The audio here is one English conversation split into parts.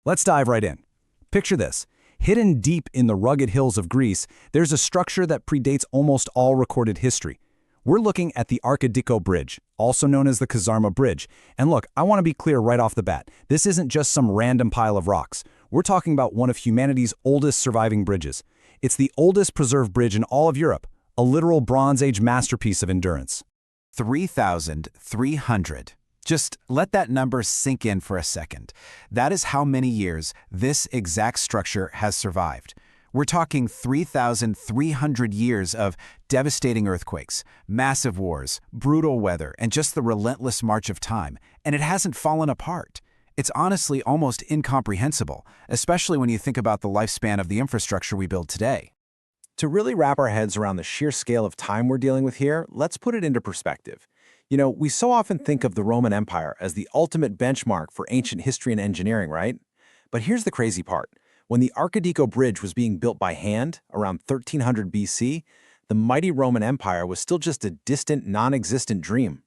Let's dive right in. Picture this. Hidden deep in the rugged hills of Greece, there's a structure that predates almost all recorded history. We're looking at the Arkadiko Bridge, also known as the Kazarma Bridge. And look, I want to be clear right off the bat. This isn't just some random pile of rocks. We're talking about one of humanity's oldest surviving bridges. It's the oldest preserved bridge in all of Europe, a literal Bronze Age masterpiece of endurance. 3,300. Just let that number sink in for a second. That is how many years this exact structure has survived. We're talking 3,300 years of devastating earthquakes, massive wars, brutal weather, and just the relentless march of time, and it hasn't fallen apart. It's honestly almost incomprehensible, especially when you think about the lifespan of the infrastructure we build today. To really wrap our heads around the sheer scale of time we're dealing with here, let's put it into perspective. We so often think of the Roman Empire as the ultimate benchmark for ancient history and engineering, right? But here's the crazy part. When the Arkadiko Bridge was being built by hand around 1300 BC, the mighty Roman Empire was still just a distant, non-existent dream.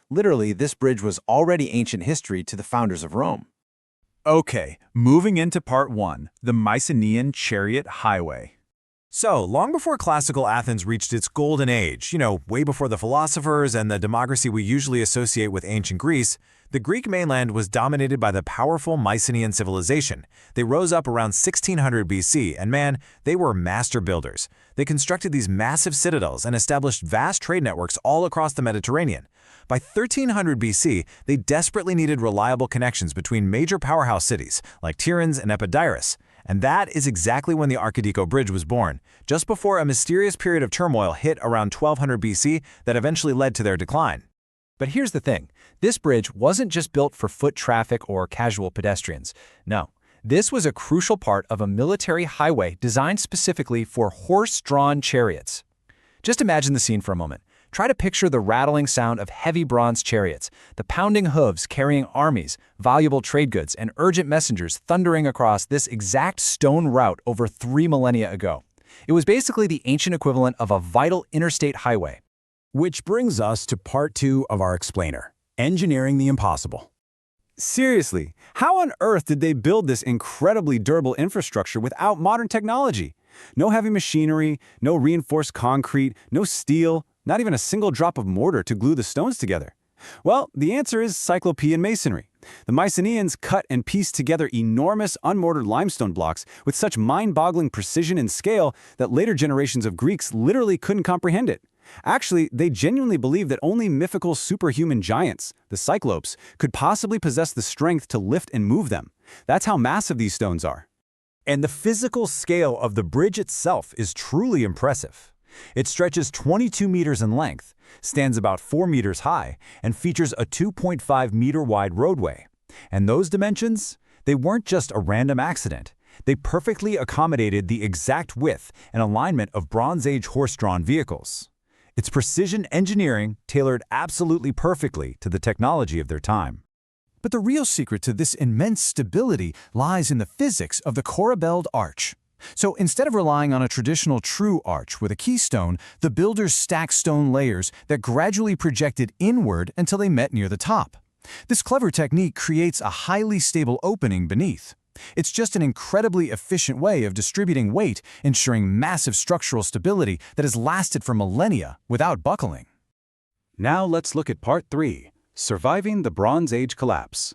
Literally, this bridge was already ancient history to the founders of Rome. Okay, moving into part 1, the Mycenaean Chariot Highway. So, long before classical Athens reached its golden age, way before the philosophers and the democracy we usually associate with ancient Greece, the Greek mainland was dominated by the powerful Mycenaean civilization. They rose up around 1600 BC, and man, they were master builders. They constructed these massive citadels and established vast trade networks all across the Mediterranean. By 1300 BC, they desperately needed reliable connections between major powerhouse cities like Tiryns and Epidaurus. And that is exactly when the Arkadiko Bridge was born, just before a mysterious period of turmoil hit around 1200 BC that eventually led to their decline. But here's the thing. This bridge wasn't just built for foot traffic or casual pedestrians. No, this was a crucial part of a military highway designed specifically for horse-drawn chariots. Just imagine the scene for a moment. Try to picture the rattling sound of heavy bronze chariots, the pounding hooves carrying armies, valuable trade goods, and urgent messengers thundering across this exact stone route over 3 millennia ago. It was basically the ancient equivalent of a vital interstate highway. Which brings us to part 2 of our explainer, engineering the impossible. Seriously, how on earth did they build this incredibly durable infrastructure without modern technology? No heavy machinery, no reinforced concrete, no steel, not even a single drop of mortar to glue the stones together. Well, the answer is Cyclopean masonry. The Mycenaeans cut and pieced together enormous unmortared limestone blocks with such mind-boggling precision and scale that later generations of Greeks literally couldn't comprehend it. Actually, they genuinely believed that only mythical superhuman giants, the Cyclopes, could possibly possess the strength to lift and move them. That's how massive these stones are. And the physical scale of the bridge itself is truly impressive. It stretches 22 meters in length, stands about 4 meters high, and features a 2.5-meter wide roadway. And those dimensions? They weren't just a random accident. They perfectly accommodated the exact width and alignment of Bronze Age horse-drawn vehicles. It's precision engineering tailored absolutely perfectly to the technology of their time. But the real secret to this immense stability lies in the physics of the corabelled arch. So instead of relying on a traditional true arch with a keystone, the builders stacked stone layers that gradually projected inward until they met near the top. This clever technique creates a highly stable opening beneath. It's just an incredibly efficient way of distributing weight, ensuring massive structural stability that has lasted for millennia without buckling. Now let's look at part 3, surviving the Bronze Age collapse.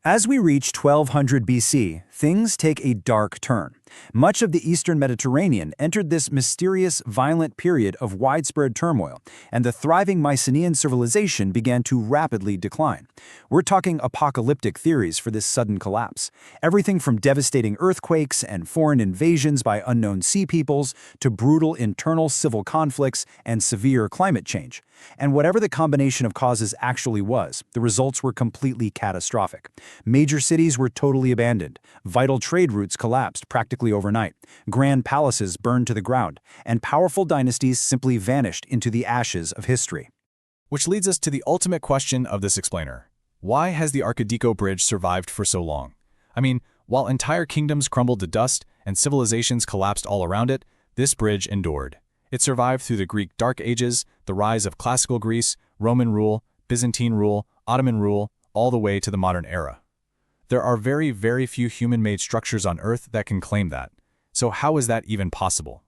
As we reach 1200 BC, things take a dark turn. Much of the eastern Mediterranean entered this mysterious, violent period of widespread turmoil, and the thriving Mycenaean civilization began to rapidly decline. We're talking apocalyptic theories for this sudden collapse. Everything from devastating earthquakes and foreign invasions by unknown sea peoples to brutal internal civil conflicts and severe climate change. And whatever the combination of causes actually was, the results were completely catastrophic. Major cities were totally abandoned. Vital trade routes collapsed practically overnight. Grand palaces burned to the ground, and powerful dynasties simply vanished into the ashes of history. Which leads us to the ultimate question of this explainer. Why has the Arkadiko Bridge survived for so long? I mean, while entire kingdoms crumbled to dust and civilizations collapsed all around it, this bridge endured. It survived through the Greek Dark Ages, the rise of classical Greece, Roman rule, Byzantine rule, Ottoman rule, all the way to the modern era. There are very, very few human-made structures on Earth that can claim that. So how is that even possible?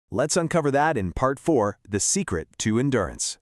Let's uncover that in Part 4, The Secret to Endurance.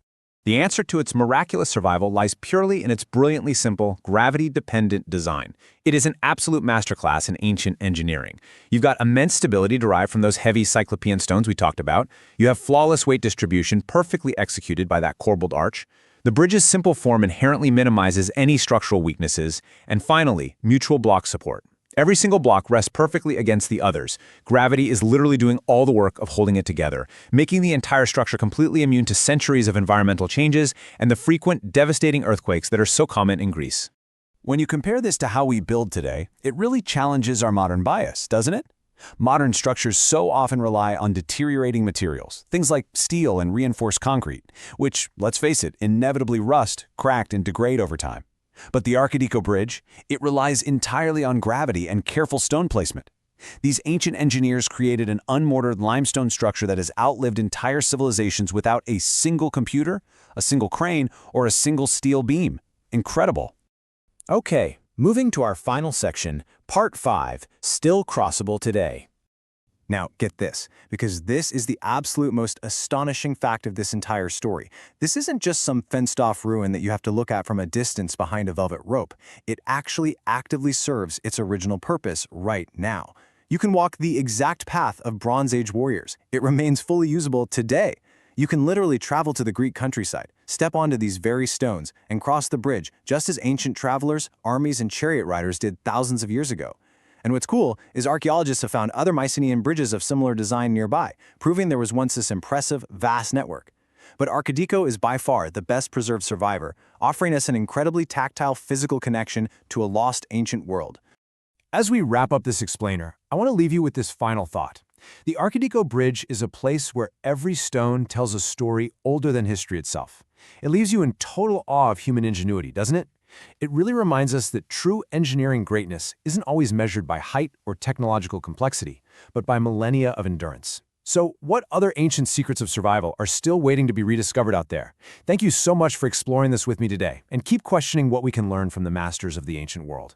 The answer to its miraculous survival lies purely in its brilliantly simple, gravity-dependent design. It is an absolute masterclass in ancient engineering. You've got immense stability derived from those heavy Cyclopean stones we talked about. You have flawless weight distribution perfectly executed by that corbelled arch. The bridge's simple form inherently minimizes any structural weaknesses. And finally, mutual block support. Every single block rests perfectly against the others. Gravity is literally doing all the work of holding it together, making the entire structure completely immune to centuries of environmental changes and the frequent, devastating earthquakes that are so common in Greece. When you compare this to how we build today, it really challenges our modern bias, doesn't it? Modern structures so often rely on deteriorating materials, things like steel and reinforced concrete, which, let's face it, inevitably rust, crack, and degrade over time. But the Arkadiko Bridge, it relies entirely on gravity and careful stone placement. These ancient engineers created an unmortared limestone structure that has outlived entire civilizations without a single computer, a single crane, or a single steel beam. Incredible. Okay, moving to our final section, Part 5, Still Crossable Today. Now, get this, because this is the absolute most astonishing fact of this entire story. This isn't just some fenced-off ruin that you have to look at from a distance behind a velvet rope. It actually actively serves its original purpose right now. You can walk the exact path of Bronze Age warriors. It remains fully usable today. You can literally travel to the Greek countryside, step onto these very stones, and cross the bridge just as ancient travelers, armies, and chariot riders did thousands of years ago. And what's cool is archaeologists have found other Mycenaean bridges of similar design nearby, proving there was once this impressive, vast network. But Arkadiko is by far the best preserved survivor, offering us an incredibly tactile physical connection to a lost ancient world. As we wrap up this explainer, I want to leave you with this final thought. The Arkadiko Bridge is a place where every stone tells a story older than history itself. It leaves you in total awe of human ingenuity, doesn't it? It really reminds us that true engineering greatness isn't always measured by height or technological complexity, but by millennia of endurance. So, what other ancient secrets of survival are still waiting to be rediscovered out there? Thank you so much for exploring this with me today, and keep questioning what we can learn from the masters of the ancient world.